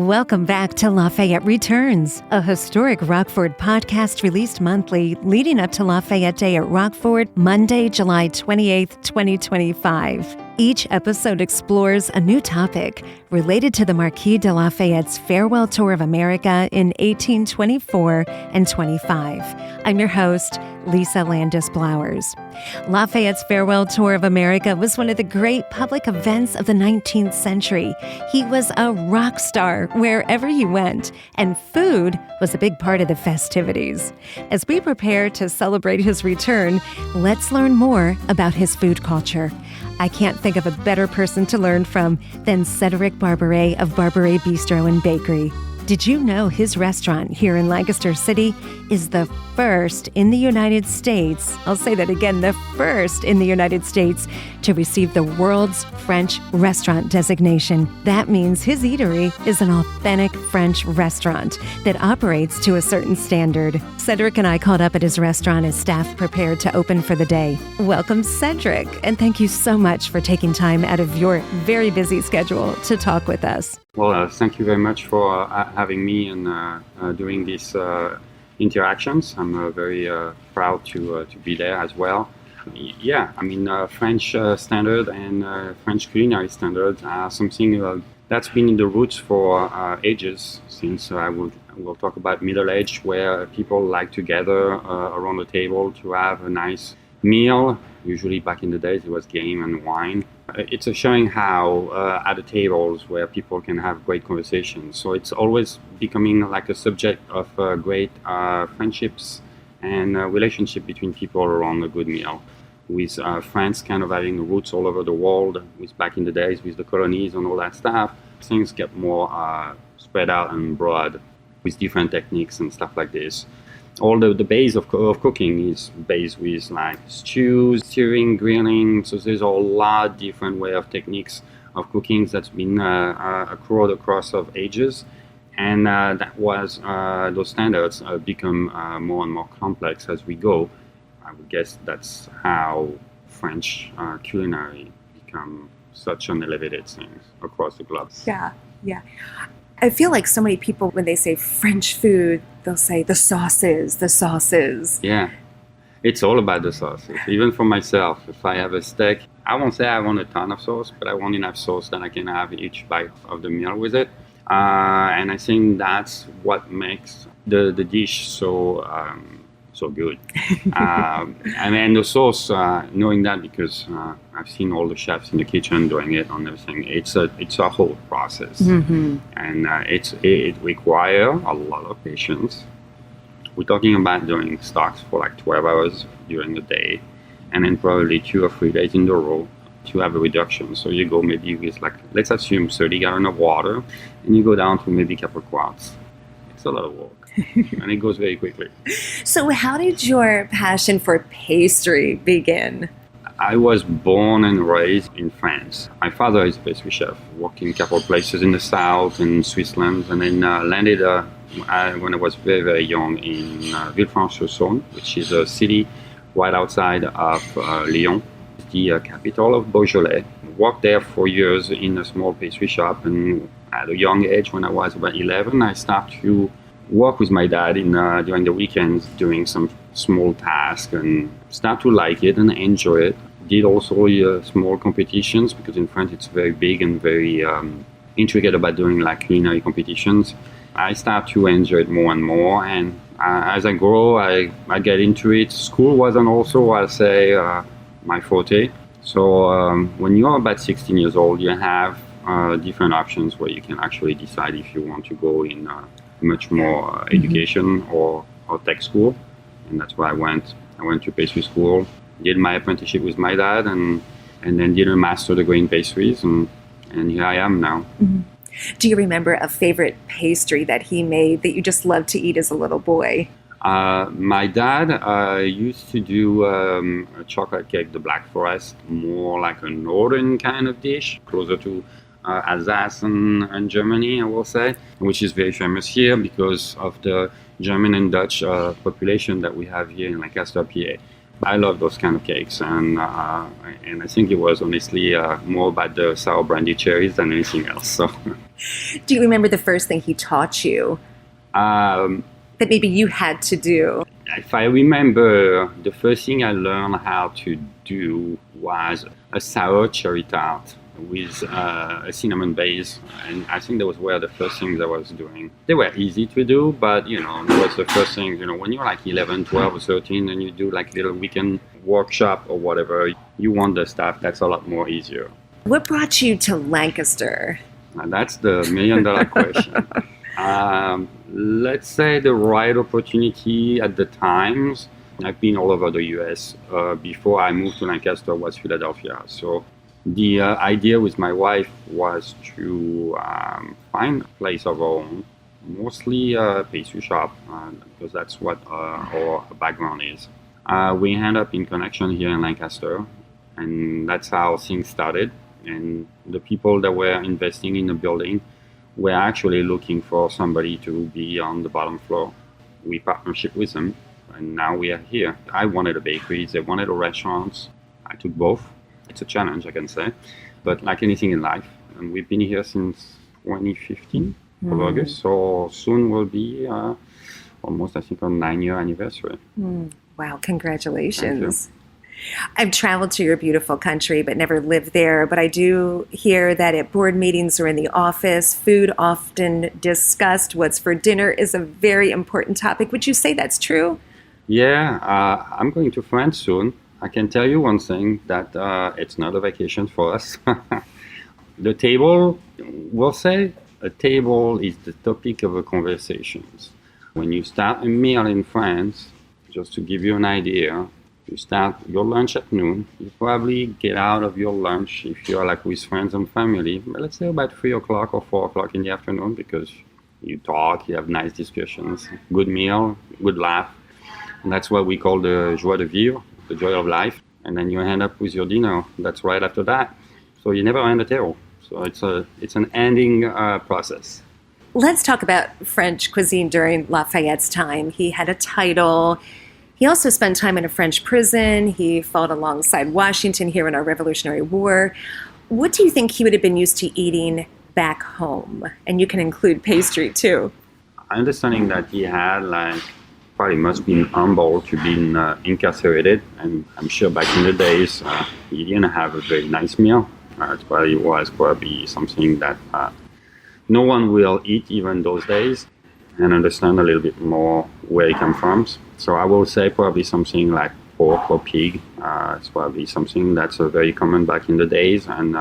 Welcome back to Lafayette Returns, a historic Rockford podcast released monthly leading up to Lafayette Day at Rockford, Monday, July 28th, 2025. Each episode explores a new topic related to the Marquis de Lafayette's farewell tour of America in 1824 and 25. I'm your host, Lisa Landis-Blowers. Lafayette's farewell tour of America was one of the great public events of the 19th century. He was a rock star wherever he went, and food was a big part of the festivities. As we prepare to celebrate his return, let's learn more about his food culture. I can't think of a better person to learn from than Chef Barberet of Barberet Bistro and Bakery. Did you know his restaurant here in Lancaster City is the first in the United States, I'll say that again, the first in the United States to receive the world's French restaurant designation. That means his eatery is an authentic French restaurant that operates to a certain standard. Cedric and I called up at his restaurant as staff prepared to open for the day. Welcome, Cedric, and thank you so much for taking time out of your very busy schedule to talk with us. Well, thank you very much for having me and doing these interactions. I'm very proud to be there as well. Yeah, I mean, French standard and French culinary standards are something that's been in the roots for ages, since we'll talk about Middle Age, where people like to gather around the table to have a nice meal. Usually back in the days it was game and wine. It's showing how at the tables where people can have great conversations. So it's always becoming like a subject of great friendships and relationship between people around a good meal. With France kind of having roots all over the world, with back in the days with the colonies and all that stuff, things get more spread out and broad with different techniques and stuff like this. All the base of cooking is based with like stews, searing, grilling. So there's a lot of different way of techniques of cooking that's been accrued across of ages. And that was those standards become more and more complex as we go. I would guess that's how French culinary become such an elevated thing across the globe. Yeah. I feel like so many people, when they say French food, they'll say the sauces. Yeah, it's all about the sauces. Even for myself, if I have a steak, I won't say I want a ton of sauce, but I want enough sauce that I can have each bite of the meal with it. And I think that's what makes the dish so good. And then the sauce, knowing that because I've seen all the chefs in the kitchen doing it and everything, it's a whole process. Mm-hmm. And it requires a lot of patience. We're talking about doing stocks for like 12 hours during the day, and then probably 2 or 3 days in a row to have a reduction. So you go maybe with like, let's assume 30 gallons of water, and you go down to maybe a couple of quarts. It's a lot of work. And it goes very quickly. So how did your passion for pastry begin? I was born and raised in France. My father is a pastry chef, worked in a couple of places in the south, in Switzerland, and then landed when I was very, very young in Villefranche-sur-Saône, which is a city right outside of Lyon, the capital of Beaujolais. Worked there for years in a small pastry shop, and at a young age, when I was about 11, I started to work with my dad during the weekends, doing some small tasks, and start to like it and enjoy it. Did also small competitions, because in France it's very big and very intricate about doing like culinary competitions. I start to enjoy it more and more, and as I grow, I get into it. School wasn't also, I'll say, my forte. So when you're about 16 years old, you have different options where you can actually decide if you want to go in much more education or tech school, and that's where I went to pastry school, did my apprenticeship with my dad, and then did a master degree in pastries, and here I am now. Mm-hmm. Do you remember a favorite pastry that he made that you just loved to eat as a little boy? My dad used to do a chocolate cake, the Black Forest, more like a northern kind of dish, closer to Alsace and Germany, I will say, which is very famous here because of the German and Dutch population that we have here in Lancaster, PA. I love those kind of cakes, and I think it was honestly more about the sour brandy cherries than anything else. So, Do you remember the first thing he taught you um, that maybe you had to do? if I remember, the first thing I learned how to do was a sour cherry tart with a cinnamon base, and I think that was where the first things I was doing. They were easy to do, but it was the first thing. When you're like 11, 12, or 13, and you do like little weekend workshop or whatever, you want the stuff that's a lot more easier. What brought you to Lancaster? Now, that's the $1,000,000 question. Let's say the right opportunity at the times. I've been all over the U.S. Before I moved to Lancaster was Philadelphia. So the idea with my wife was to find a place of our own, mostly a pastry shop, because that's what our background is. We end up in connection here in Lancaster, and that's how things started. And the people that were investing in the building were actually looking for somebody to be on the bottom floor. We partnership with them, and now we are here. I wanted a bakery, they wanted a restaurant. I took both. It's a challenge, I can say, but like anything in life. And we've been here since 2015 of August, so soon will be almost, I think, our 9-year anniversary. Wow, congratulations. I've traveled to your beautiful country, but never lived there. But I do hear that at board meetings or in the office, food often discussed. What's for dinner is a very important topic. Would you say that's true? Yeah, I'm going to France soon. I can tell you one thing, that it's not a vacation for us. The table, we'll say a table is the topic of a conversations. When you start a meal in France, just to give you an idea, you start your lunch at noon. You probably get out of your lunch if you're like with friends and family, but let's say about 3 o'clock or 4 o'clock in the afternoon, because you talk, you have nice discussions, good meal, good laugh. And that's what we call the joie de vivre, the joy of life. And then you end up with your dinner. That's right after that. So you never end the table. So it's an ending process. Let's talk about French cuisine during Lafayette's time. He had a title. He also spent time in a French prison. He fought alongside Washington here in our Revolutionary War. What do you think he would have been used to eating back home? And you can include pastry too. Understanding that he had probably must be humble to be incarcerated, and I'm sure back in the days he didn't have a very nice meal. It probably was something that no one will eat even those days, and understand a little bit more where he comes from. So I will say probably something like pork or pig. It's probably something that's very common back in the days, and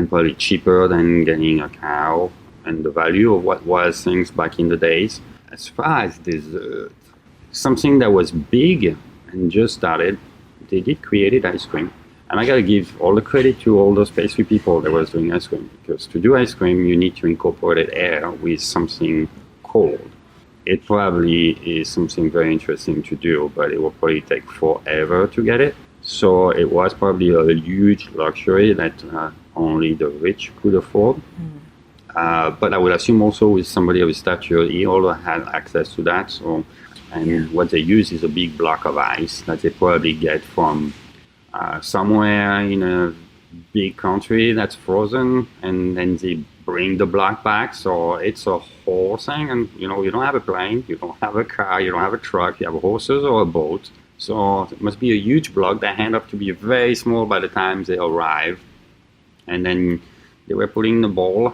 probably cheaper than getting a cow, and the value of what was things back in the days. As far as dessert, something that was big and just started, they did create ice cream. And I gotta give all the credit to all those pastry people that was doing ice cream, because to do ice cream, you need to incorporate air with something cold. It probably is something very interesting to do, but it will probably take forever to get it. So it was probably a huge luxury that only the rich could afford. But I would assume also with somebody of his stature, he also had access to that. So, and what they use is a big block of ice that they probably get from somewhere in a big country that's frozen, and then they bring the block back. So it's a whole thing, and you don't have a plane, you don't have a car, you don't have a truck, you have horses or a boat. So it must be a huge block that end up to be very small by the time they arrive. And then they were putting the bowl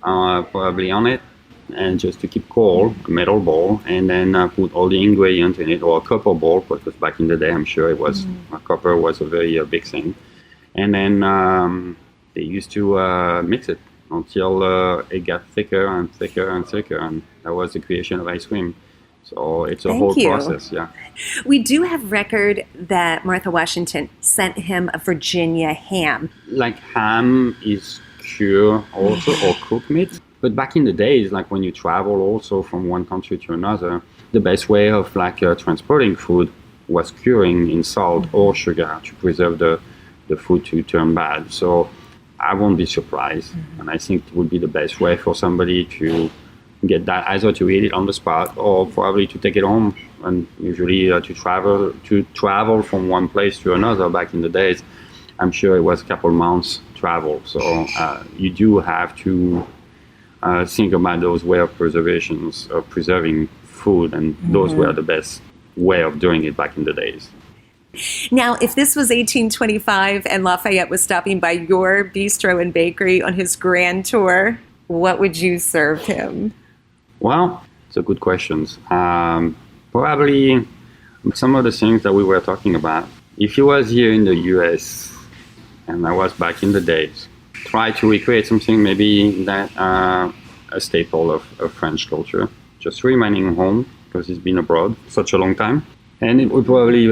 probably on it, and just to keep cold, a metal bowl, and then put all the ingredients in it, or a copper bowl, because back in the day I'm sure it was copper was a very big thing. And then they used to mix it until it got thicker and thicker and thicker, and that was the creation of ice cream. So it's a whole process, yeah. We do have record that Martha Washington sent him a Virginia ham. Like ham is cured also, or cooked meat. But back in the days, like when you travel also from one country to another, the best way of transporting food was curing in salt or sugar to preserve the food to turn bad. So I won't be surprised. And I think it would be the best way for somebody to get that, either to eat it on the spot or probably to take it home and usually to travel from one place to another back in the days, I'm sure it was a couple months travel. So you do have to think about those way of preserving food, and those were the best way of doing it back in the days. Now, if this was 1825 and Lafayette was stopping by your bistro and bakery on his grand tour, what would you serve him? Well, it's a good question. Probably some of the things that we were talking about. If he was here in the U.S. and I was back in the days, try to recreate something maybe that a staple of French culture, just remaining home because he's been abroad such a long time. And it would probably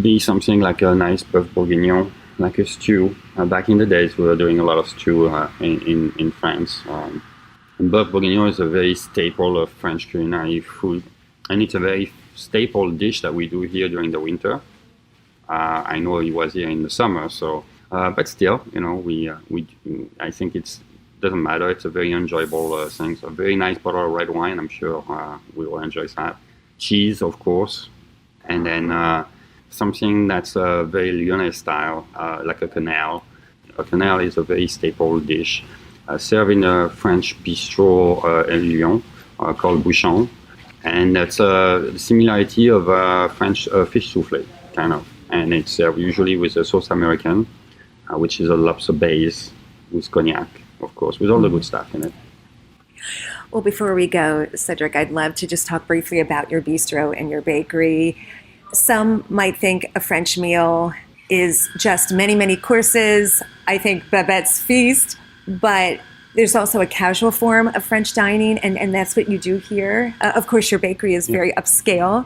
be something like a nice bœuf bourguignon, like a stew. Back in the days, we were doing a lot of stew in France. And bœuf bourguignon is a very staple of French culinary food, and it's a very staple dish that we do here during the winter. I know he was here in the summer, so but still, I think it doesn't matter. It's a very enjoyable thing. So a very nice bottle of red wine. I'm sure we will enjoy that. Cheese, of course. And then something that's very Lyonnais style, like a quenelle. A quenelle is a very staple dish served in a French bistro in Lyon called Bouchon. And that's a similarity of French fish soufflé, kind of. And it's served usually with a sauce American, which is a lobster base with cognac, of course, with all the good stuff in it. Well, before we go, Cedric, I'd love to just talk briefly about your bistro and your bakery. Some might think a French meal is just many, many courses. I think Babette's feast, but there's also a casual form of French dining, and that's what you do here. Of course, your bakery is very upscale.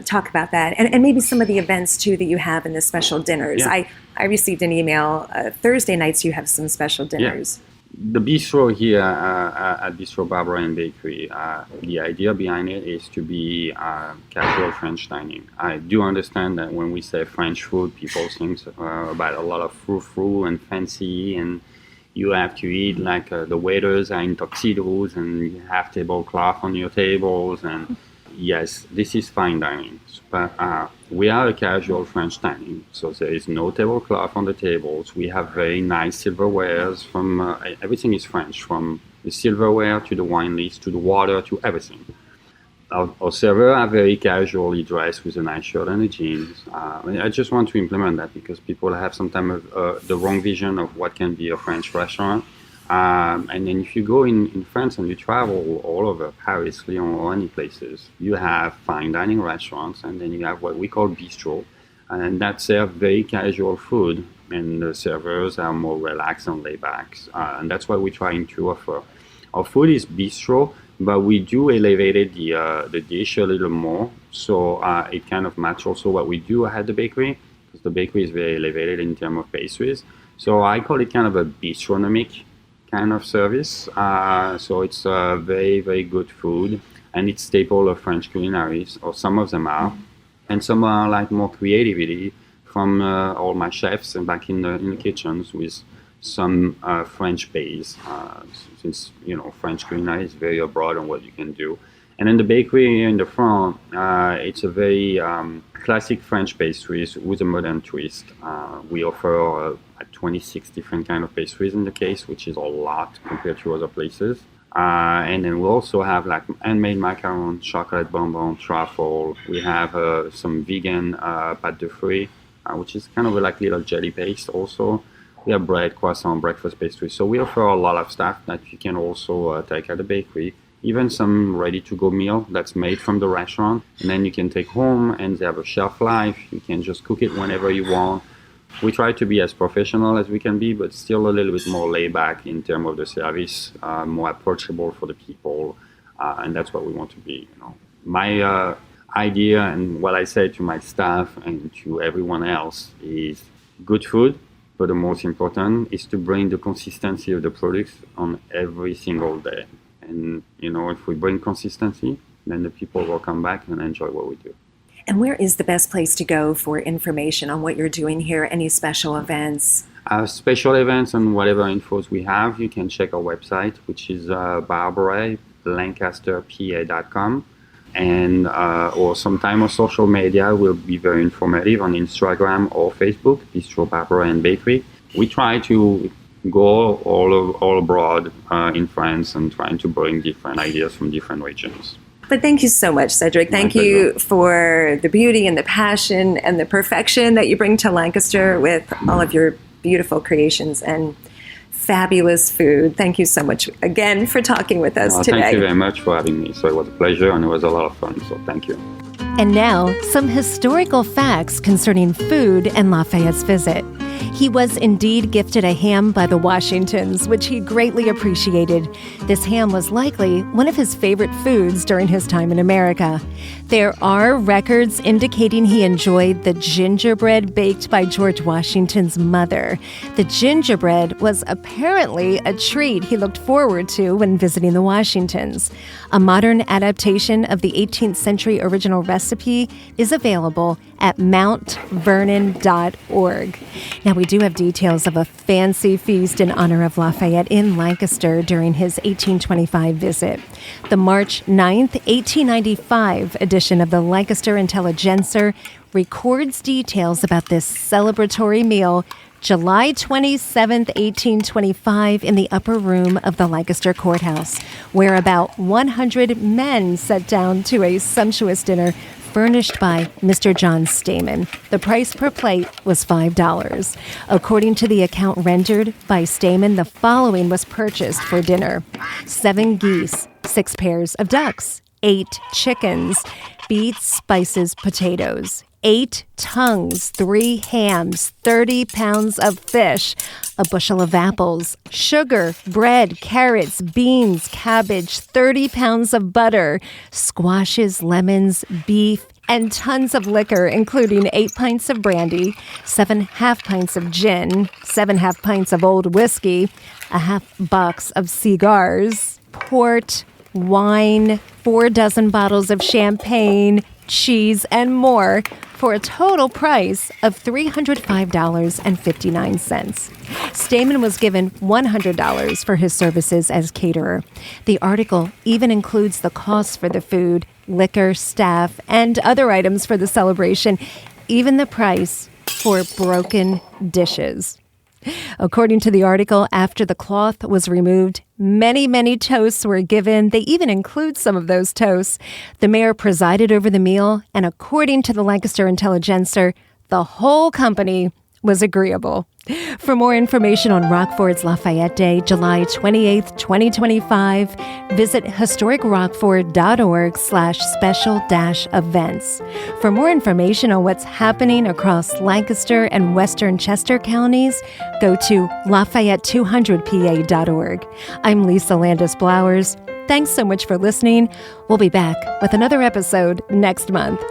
Talk about that. And maybe some of the events, too, that you have in the special dinners. Yeah. I received an email. Thursday nights, you have some special dinners. Yeah. The bistro here at Bistro Barberet and Bakery, the idea behind it is to be casual French dining. I do understand that when we say French food, people think about a lot of frou-frou and fancy, and you have to eat like the waiters are in tuxedos and you have tablecloth on your tables. And yes, this is fine dining, but we are a casual French dining, so there is no tablecloth on the tables. We have very nice silverwares from everything is French, from the silverware to the wine list to the water to everything. Our servers are very casually dressed with a nice shirt and a jeans. I just want to implement that because people have sometimes the wrong vision of what can be a French restaurant. And then if you go in France and you travel all over Paris, Lyon, or any places, you have fine dining restaurants, and then you have what we call bistro, and that serve very casual food, and the servers are more relaxed and laid back. And that's what we're trying to offer. Our food is bistro, but we do elevate the dish a little more, so it kind of matches also what we do at the bakery, because the bakery is very elevated in terms of pastries. So I call it kind of a bistronomic kind of service. So it's very, very good food, and it's staple of French culinaries, or some of them are, and some are like more creativity from all my chefs and back in the kitchens with some French base, since French culinary is very broad on what you can do. And in the bakery in the front, it's a very classic French pastries with a modern twist. We offer 26 different kind of pastries in the case, which is a lot compared to other places. And then we also have like handmade macarons, chocolate bonbon, truffle. We have some vegan pâte de fruits, which is kind of like little jelly paste also. We have bread, croissant, breakfast pastries. So we offer a lot of stuff that you can also take at the bakery. Even some ready-to-go meal that's made from the restaurant, and then you can take home, and they have a shelf life. You can just cook it whenever you want. We try to be as professional as we can be, but still a little bit more laid back in terms of the service, more approachable for the people, and that's what we want to be. My idea and what I say to my staff and to everyone else is good food, but the most important is to bring the consistency of the products on every single day. And, if we bring consistency, then the people will come back and enjoy what we do. And where is the best place to go for information on what you're doing here? Any special events? Special events and whatever infos we have, you can check our website, which is Barberet, LancasterPA.com. and or sometime on social media will be very informative on Instagram or Facebook, Bistro Barberet and Bakery. We try to go all abroad in France and trying to bring different ideas from different regions. But thank you so much, Cedric. Thank you for the beauty and the passion and the perfection that you bring to Lancaster with all of your beautiful creations and fabulous food. Thank you so much again for talking with us today. Thank you very much for having me. So it was a pleasure and it was a lot of fun. So thank you. And now, some historical facts concerning food and Lafayette's visit. He was indeed gifted a ham by the Washingtons, which he greatly appreciated. This ham was likely one of his favorite foods during his time in America. There are records indicating he enjoyed the gingerbread baked by George Washington's mother. The gingerbread was apparently a treat he looked forward to when visiting the Washingtons. A modern adaptation of the 18th century original recipe is available at mountvernon.org. Now, we do have details of a fancy feast in honor of Lafayette in Lancaster during his 1825 visit. The March 9th, 1895 edition of the Lancaster Intelligencer records details about this celebratory meal July 27, 1825, in the upper room of the Lancaster Courthouse, where about 100 men sat down to a sumptuous dinner furnished by Mr. John Stamen. The price per plate was $5. According to the account rendered by Stamen, the following was purchased for dinner: 7 geese, 6 pairs of ducks, 8 chickens, beets, spices, potatoes, 8 tongues, 3 hams, 30 pounds of fish, a bushel of apples, sugar, bread, carrots, beans, cabbage, 30 pounds of butter, squashes, lemons, beef, and tons of liquor, including 8 pints of brandy, 7 half pints of gin, 7 half pints of old whiskey, a half box of cigars, port, wine, 4 dozen bottles of champagne, cheese, and more, for a total price of $305.59. Stamen was given $100 for his services as caterer. The article even includes the costs for the food, liquor, staff, and other items for the celebration, even the price for broken dishes. According to the article, after the cloth was removed, many toasts were given. They even include some of those toasts. The mayor presided over the meal, and according to the Lancaster Intelligencer, the whole company was agreeable. For more information on Rockford's Lafayette Day, July 28th, 2025, visit historicrockford.org/special-events. For more information on what's happening across Lancaster and Western Chester counties, go to Lafayette200pa.org. I'm Lisa Landis-Blowers. Thanks so much for listening. We'll be back with another episode next month.